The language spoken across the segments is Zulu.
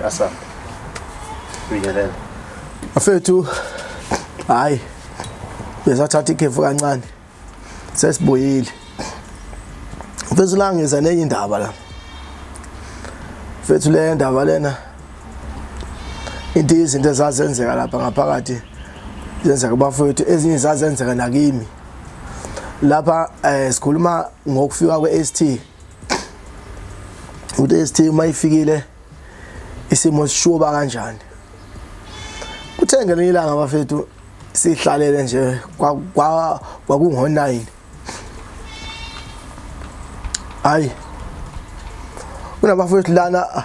asa bingelela afethu hayi bezathatha ikhefu kancane sesibuyile mfethu la ngiza nenye indaba la mfethu le ndaba lena izinto ezazenzeka lapha ngaphakathi zenzeka bafethu ezinye izazenzeka nakimi lapha sikhuluma ngokufika kwe-ST uST mayifikile isimo sishuba kanjani kuthengele ilanga bafethu sihlalele nje kwakungo9 hayi kunabafethu lana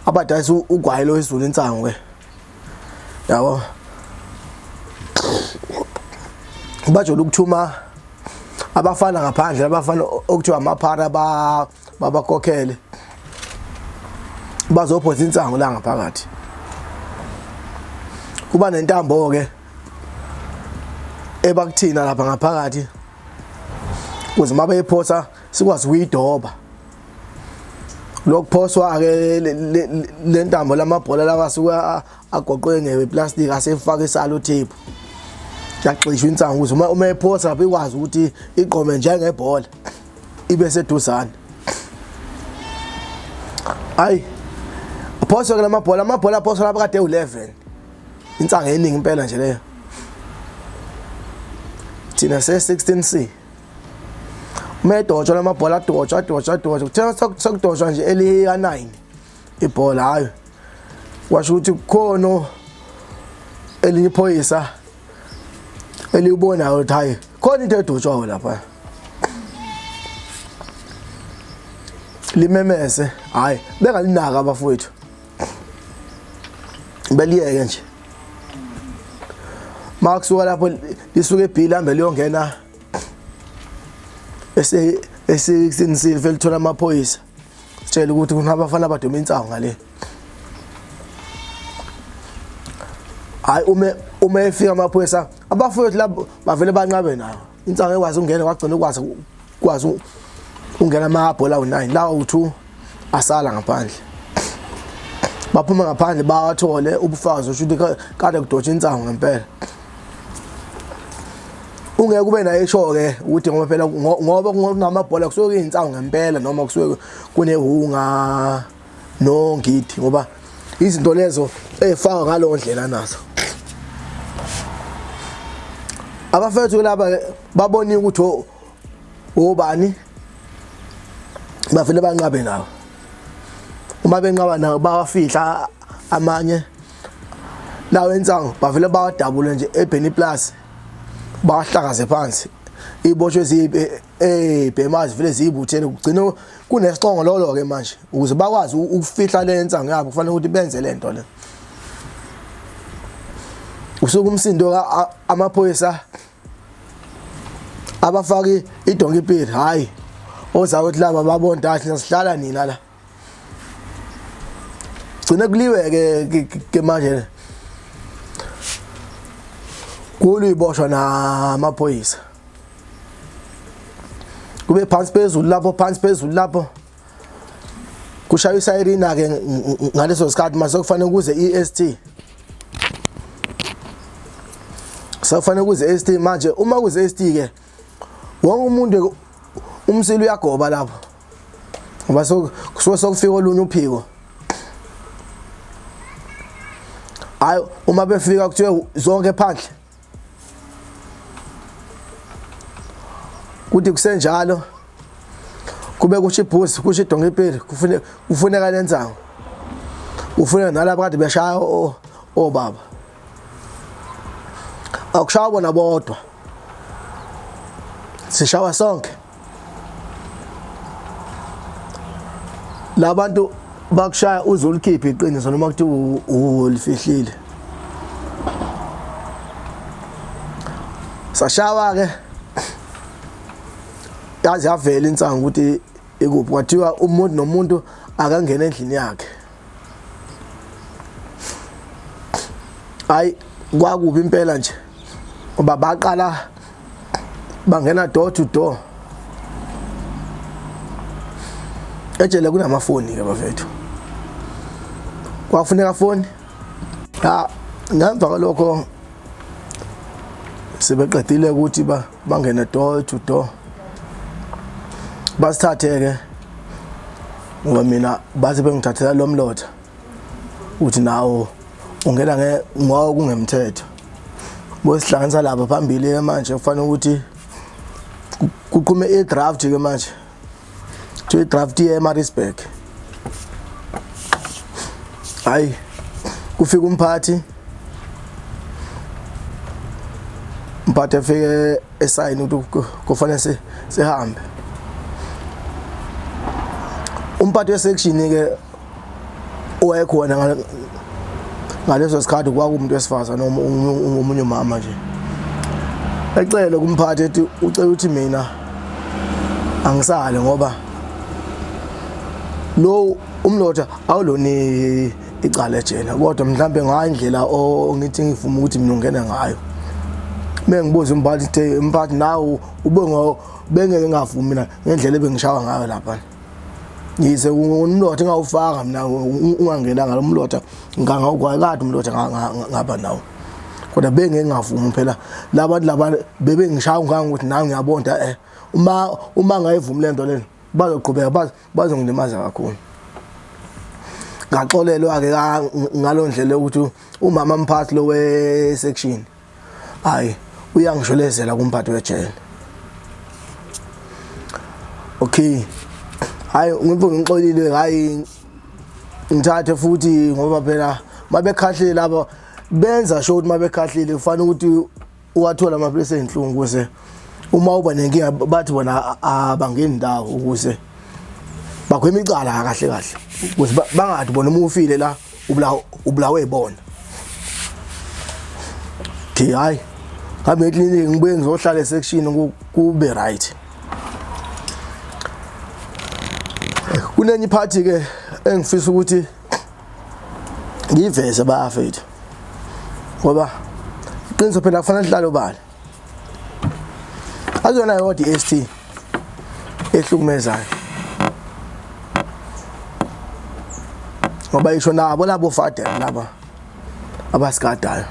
abadayisa ugwayilo wezulu insango ke yabo bajola ukuthuma abafana ngaphandle abafana okuthiwa amaphara babakokhele bazophoza insango la ngaphakathi kuba nentambo ke ebakuthina lapha ngaphakathi ukuze mabeyiphosa sikwazi ukuyidoba lokuphoswa ke le ntambo lamabhola lawa suka agoqwe ngeplastic asefaka isalo tape yaxishwa insango ukuze uma ephosa bekwazi ukuthi iqome njengebhola ibe seduzana hayi phoswa ke amabhola phoswa lapha kade u11 insango eningi impela nje leyo thina se16C medotshwa lamabhola dotshwa kuthiwa sokudotshwa nje eliya9 ibhola hayo washo ukuthi khona elinye iphoyisa elibonayo ukuthi hayi khona into edotshwayo lapha limemese hayi bengalinaka abafowethu beliyeke nje makusuka lapho lisuke eBhill hambe liyongena ese16C velithola amaphoyisa sitshela ukuthi kunabafana abadoma insango ngale hayi uma efika amaphoyisa abafowethu labo bavele banqabe nayo insango ekwazi ungena kwagcina ukwazi ungena amabhola u9 lawo u2 asala ngaphandle baphuma ngaphandle bawathole ubufakazi ukuthi kade kudotsha insango ngempela ungeke kube nayo isho ke ukuthi ngoba phela ngoba kunamabhola kusuke kuyinsango ngempela noma kusuke kunehunga nongidi ngoba izinto lezo efaka ngalo ndlela nazo abafethu laba baboni ukuthi obani bavele banqabe nawo uma benqaba nawo bawafihla amanye lawo insango bavele bawadabula nje eBenny Plus bahlakaze phansi iboshwe ezibhemazi vele ziyibuthene kugcina kunesixongo lolo ke manje ukuze bakwazi ukufihla le insango yabo kufanele ukuthi benze lento le usuku umsindo amaphoyisa abafaki iDonkey Pit hayi ozakuthi laba babonda sihlala nina la gcina kuliwe ke manje kuliboshwa namaphoyisa kube phansi phezulu lapho kushaya isayirina ke ngaleso sikhathi mase kufanele kuze iST safanele kuze ST manje uma kuze ST ke wonke umuntu umsilo uyagoba lapho ngoba sokufika olunye uphiko hayi uma befika kuthiwe zonke phandle kuthi kusenjalo kube kusho ibhusi kusho iDonkey Pit kufuneka lenzango ufuneka nalapha kade beshaya obaba akushaya bona bodwa sishawa sonke labantu bakushaya uzolikhipha iqiniso noma kuthi ulifihlile sashawa ke yazi yavela insango ukuthi ikuphi kwathiwa umuntu nomuntu akangena endlini yakhe hayi kwakubi impela nje ngoba baqala bangena door to door ejele kunamafoni ke bafethu kwafuneka phone ngemva kwalokho sebeqedile ukuthi bangena door to door basithathe ke ngoba mina bathi bengithathela lo mlotha uthi nawo ungena ngawo kungemthetho bosihlanganisa lapha phambili manje kufanele ukuthi kuqume i-draft ke manje to i-draft ye-Maritzburg hayi kufika umphathi afike esayini ukuthi kufanele sihambe umphathi wesection ke owayekhona ngaleso sikhathi kwakumuntu wesifazana noma umunye umama nje ecela kumphathi ethi ucela ukuthi mina angisale ngoba lo umlotha awuloni icala ejele kodwa mhlambe ngayindlela ongithi ngifuma ukuthi mina ungene ngayo mengibuza umphathi nawo bengeke ngavumi mina ngendlela ebengishawa ngayo lapha yize umlotha engawufaka mina ungangena ngalo umlotha ngangawukwazi umlotha ngaba nawo kodwa bengeke ngavumi phela laba bebengishaya ngangokuthi nawe ngiyabonda uma ngayivumi lento lena bazoqhubeka bazongilimaza kakhulu ngaxolelwa ke ngalo ndlela ukuthi umama mphathi lo we section hayi uyangishwelezela kumphathi wejele okay hayi ngixolile hayi ngithathe futhi ngoba phela mabekhahlile laba benza sure ukuthi mabekhahlile kufanele ukuthi uwathola amaphilisi enhlungu ukuze uma uba nenkinga bathi bona abangeni ndawo ukuze bakhwema icala kahle kahle ukuze bangathi bona uma ufile la ubulawe ibona hayi ngabe eclinic ngibuye ngizohlala esection kube right kunenye iphathi ke engifisa ukuthi ngiveze bafethu ngoba qiniso phela kufanele sihlale bala azona yodwa iST ehlukumezayo ngoba isho nabo labo father laba abasikadayo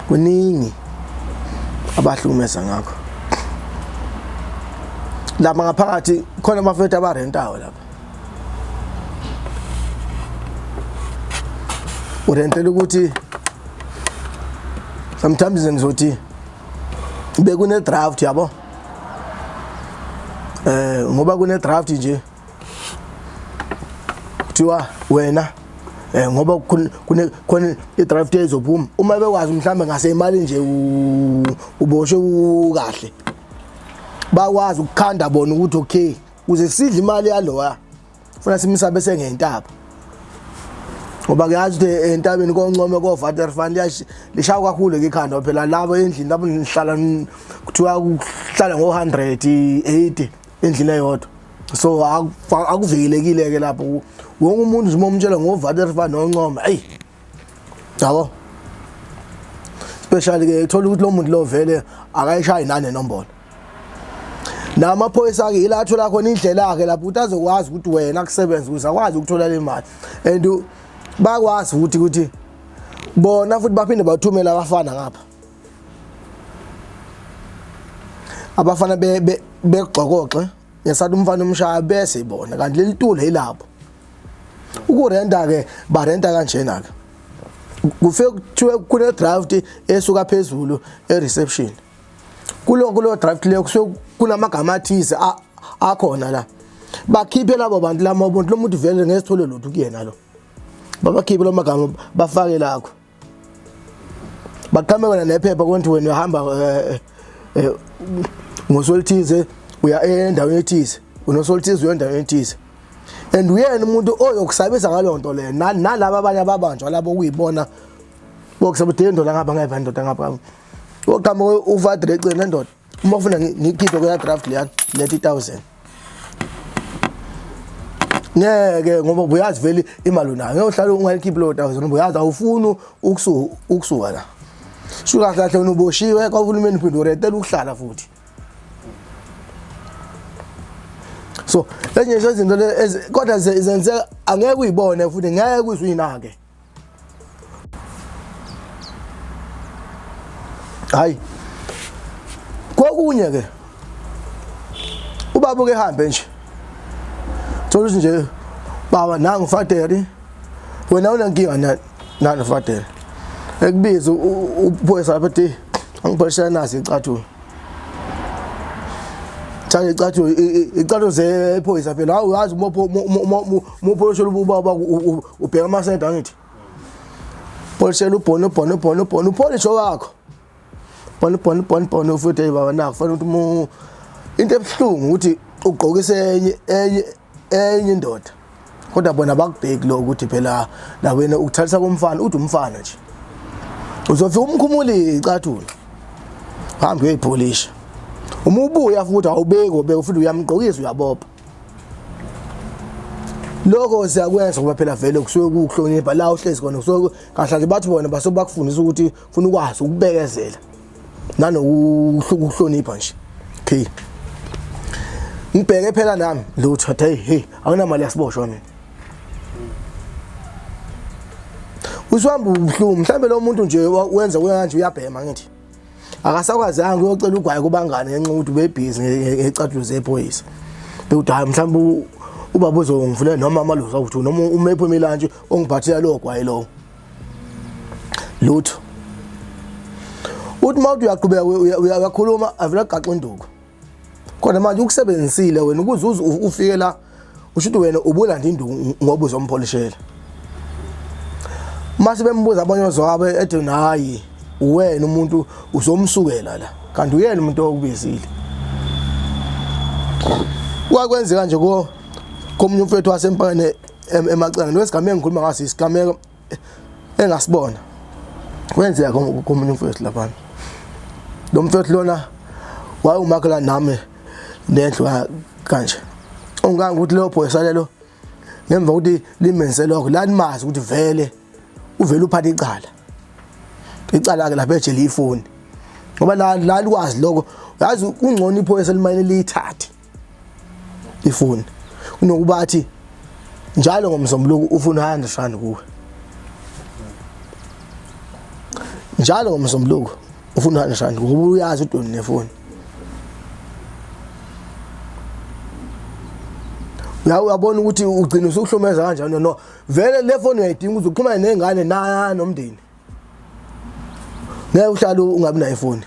kuningi abahlukumeza ngakho lapha ngaphakathi khona abafethu abarentayo lapha urentela ukuthi sometimes ngizothi bekune draft yabo ngoba kune draft nje kuthiwa wena ngoba khona i-draft ezophuma uma bekwazi mhlambe ngase imali nje uboshwe kahle bakwazi ukukhanda bona ukuthi okay uze sidle imali yaloya ufuna simsabe sengentaba ngoba kuyazi ukuthi entabeni koncome kovater fund lishawa kakhulu ngekhanda phela labo endlini labo nihlala kuthiwa kuhlala ngo180 endlini eyodwa so akuvikelekile ke lapho wonke umuntu nje umtshela ngovater fund noncome hey yabo especially ke thola ukuthi lo muntu lo vele akayishayi nane nombolo namaphoyisa ke ilatho lakho indlela yakhe lapho ukuthi azokwazi ukuthi wena kusebenza ukuze akwazi ukuthola le mali and bakwazi ukuthi bona futhi baphinde bathumela abafana ngapha abafana begxokoxe yasathi umfana umshaya bese ibona kanti leli tulo yilapho ukurenta ke barenta kanjena ke kufike kuthiwe kune draft esuka phezulu e-reception kulo draft leyo kusuke kunamagama athize akhona la bakhiphe labo bantu lamabonto lo muntu vele ngesithole lutho kuyena lo babakhiphe lo magama bafake lakho baqhame wena nephepha konke wena uhamba ngosolthize uya endaweni ethize unosolthize uya endaweni ethize and uyena umuntu oyokusabisa ngalonto le nalabo abanye ababanjwa labo kuyibona bokusabudela indoda ngapha ngayipha indoda ngapha oqhame uvadre ecene indoda uma ufuna ngikhiphe kwe draft leyani lethi 1000 ngeke ngoba uyazi vele imali unayo ngiyohlala ungayikhiphi lo 1000 ngoba uyazi awufuni ukusuka la shuka kahle unoboshiwe kwa uhulumeni phinde uretela ukuhlala futhi So lenye izinto kodwa zenze angeke uyibone futhi ngeke uzuyinake. Hayi kokunye ke ubaba uke hambe nje thola ukuthi nje baba nangu fateri wena unankinga nani fateri ekubiza uphoyisa bathi angiphoyisana nazi icathulo Tshaya icathulo zephoyisa phela awuyazi umophoyisela ubaba ubheka amasenta ngithi phoyisela ubhono upholisho wakho Bono futhi baba naku fanele ukuthi into ebhlungu ukuthi ugqokise enye indoda kodwa bona bakubheki lo ukuthi phela la wena ukuthalisa komfana uthi umfana nje uzofika umkhumuli icathulo hambe uyeyipolisha uma ubuya futhi awubeki futhi uyamgqokisa uyabopha lokho siyakwenza ngoba phela vele kusuke kuhlonipha la uhlezi khona kusuke kahle nje bathi bona basobakufundisa ukuthi ufuna ukwazi ukubekezela nanokuhlonipha nje okay ngibheke phela nami lutho hey awunamali yasiboshwa mina usihamba ubhlungu mhlambe lo muntu nje wenza kanje uyabhema ngithi akasakwazanga uyocela ugwaye kubangane ngenxa ukuthi ubebhizi ngecathulo zephoyisa bekuthi hayi mhlambe ubaba uzongivulela noma amaluza ukuthi noma umepho emilanje ongiphathela lo gwaye lo lutho uthi mawuthi uyaqhubeka uyakhuluma avela gaxa induku kodwa manje ukusebenzisile wena ukuze ufike la usho ukuthi wena ubulanda induku ngoba uzompolishela mase bembuza abonyozo wabe ethi nayi wena umuntu uzomsukela la kanti uyena umuntu okubizile kwakwenzeka nje komunye umfethu wasempane emacane lesigameko ngikhuluma ngaso isigameko engasibona kwenzeka komunye umfethu lapha lo mfethu lona wayeumakela nami nendlu kanje ongangi ukuthi lo phoyisa lelo ngemva ukuthi limenze lokho la nimazi ukuthi vele uvela uphatha icala ke lapha ejele ifoni ngoba la likwazi lokho yazi ungcono iphoyisa limayini liyithathe ifoni kunokuba athi njalo ngomsombuluko ufuna 100 rand kuwe njalo ngomsombuluko ufuna 100 rand ngoba uyazi udoni nefoni uyabona ukuthi ugcina usuhlomeza kanjani no vele le phone uyayidinga ukuthi uxhumane nengane nomndeni ngeke uhlale ungabi nayo ifoni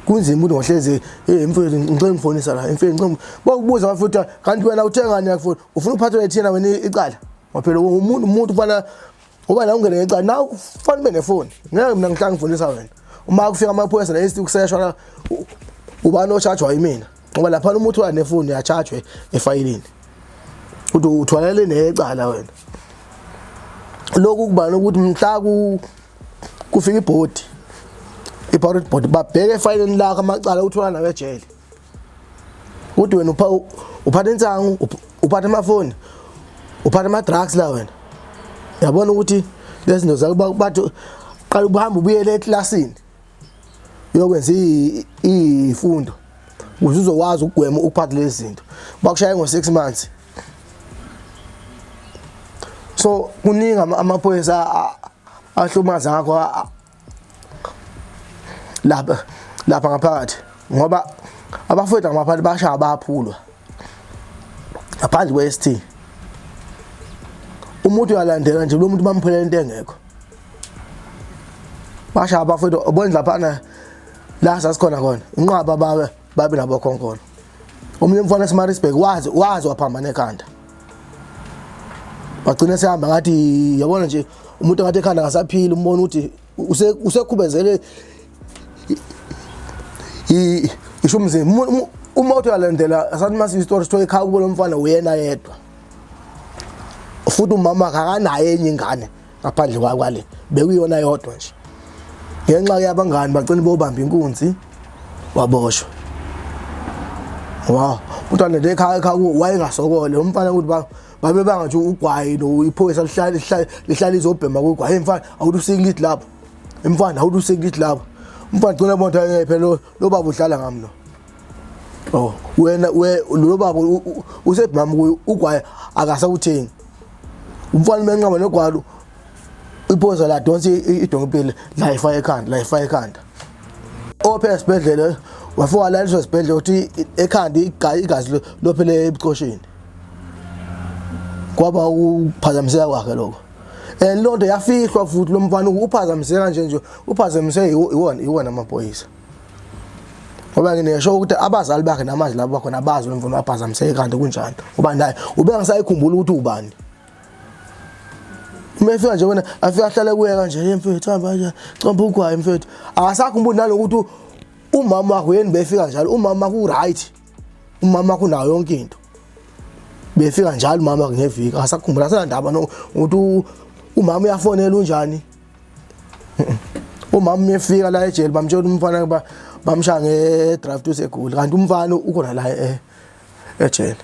kunzima ukuthi ngohleze emfweni ngicela ngifonisa la emfweni ngicela bokubuza bafuthi kanti wena uthengani yakufoni ufuna uphathele thina wena icala ngaphela umuntu ufana ngoba la ungene ngecala na ufana ube nefoni ngeke mina ngihlanga ngifonisa wena uma kufika amaphoyisa la esikuseshwa la ubani ochargewa yimina ngoba lapha umuntu wa nefoni uyachargewe efayilini uthi uthwalele necala wena lokhu kubani ukuthi mhla kufika ibhodi i-parrot board babheke efayilini lakho amacala uthola nawe ejele uthi wena uphatha insangu uphatha amafoni uphatha ama-drugs la wena yabona ukuthi lezi zinto zakho bathi qala ubuhambe ubuyele eklasini uyokwenza izifundo ukuze uzokwazi ukugwema ukuphatha lezi zinto bakushaya ngo6 months so kuninga amaphoyisa ahlumaza ngakho lapha ngaphakathi ngoba abafowethu ngamaphakathi bashaya baphulwa ngaphandle kwe-ST umuntu uyalandela nje lo muntu bamphelela into engekho bashaya abafowethu ubona lapha la sasikhona khona inqaba babe nabo khonkolo omunye umfana eSmaritzburg wazi waphambana ekhanda bagcina sehamba ngathi yabona nje umuntu ngathi ekhanda ngasaphila umbona ukuthi usekhubezele isho umzimba uma uthi uyalandela asathi mase istory sithola ekhaya kubo lo mfana uyena yedwa futhi umama akanayo enye ingane ngaphandle kwale bekuyona yodwa nje ngenxa yabangani bagcina bobamba inkunzi waboshwa wow umntwana le ekhaya wayengasokole umfana ukuthi babe bangathi ugwayi no iphoyisa lihlala izobhema kugwayi mfana awuthi usiklithi lapho mfana awuthi usiklithi lapho umfana gcina bonke phela lo baba udlala ngami lo Oh wena lo baba usebhama kuyo ugwaye akasawuthengi umfana menqaba nogwalo iphoza la donsi idongipile la ifa ekhanda ophe sibedlela wafika laleso sibedlela uthi ekhanda igazi lophele ebucosheni kwaba ukuphazamiseka kwakhe lokho lonto yafihlwa futhi lo mfana uphazamiseka nje uphazamiseke iwona amaphoyisa ngoba nginesho ukuthi abazali bakhe namanje labo bakhona abazi lo mfana waphazamiseka kanti kunjani ngoba naye ubengasayikhumbula ukuthi ubani mefika nje wena afika ahlale kuye kanje mfethu hamba nje compa ugwaye mfethu akasakhumbuli nalokuthi umama wakho yeni befika njalo umama ku right umama kunayo yonke into befika njalo umama ngeviki akasakhumbula asanandaba ukuthi umama uyafonela unjani umama uyefika la ejele bamtshela umfana bamshaya ngedrive to segoli kanti umfana ukhona la ejele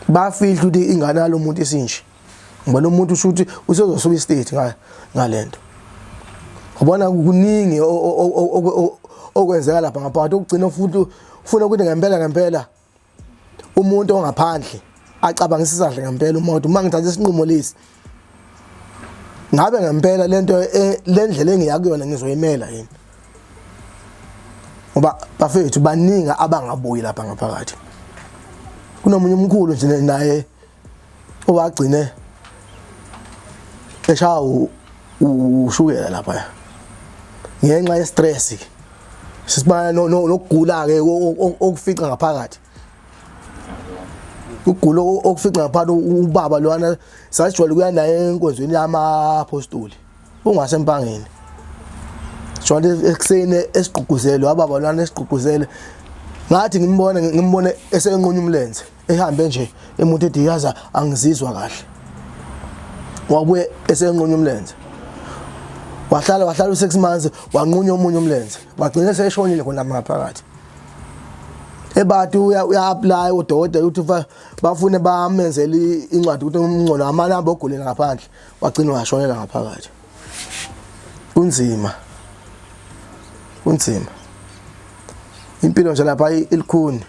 bafihla ukuthi ingane yalo muntu esinje ngoba lo muntu usho ukuthi usezosuka istate ngalento ubona kuningi okwenzeka lapha ngaphakathi ukugcina futhi ufuna ukuthi ngempela umuntu ongaphandle acabangisa isadle ngempela umuntu mangithatha isinqumo lesi ngabe ngempela lento lendlela engiyakuyona ngizoyimela yini ngoba bafethu baningi abangabuyi lapha ngaphakathi kunomunye umkhulu nje naye owagcine eshawu ushukela lapha ngenxa ye stress sisibana nokugula ke okufica ngaphakathi ukugula okufica ngaphakathi ubaba lwana sajwayele kuya naye enkonzweni yama-apostoli ungasempangeni jwayele ekseni esiqhuquzele wababa lwana esiqhuquzele ngathi ngimbone esenqonya umlenze ehambe nje emuntu ethi yaza angizizwa kahle wabuye esenqonya umlenze wahlala u6 months wanqunya omunye umlenze wagcina seshonile khona ngaphakathi ebathi uya-apply udokotela ukuthi bafune bamenzele incwadi ukuthi umngcono amanamba oguleni ngaphandle wagcina washonela ngaphakathi kunzima impilo nje lapha ilikhuni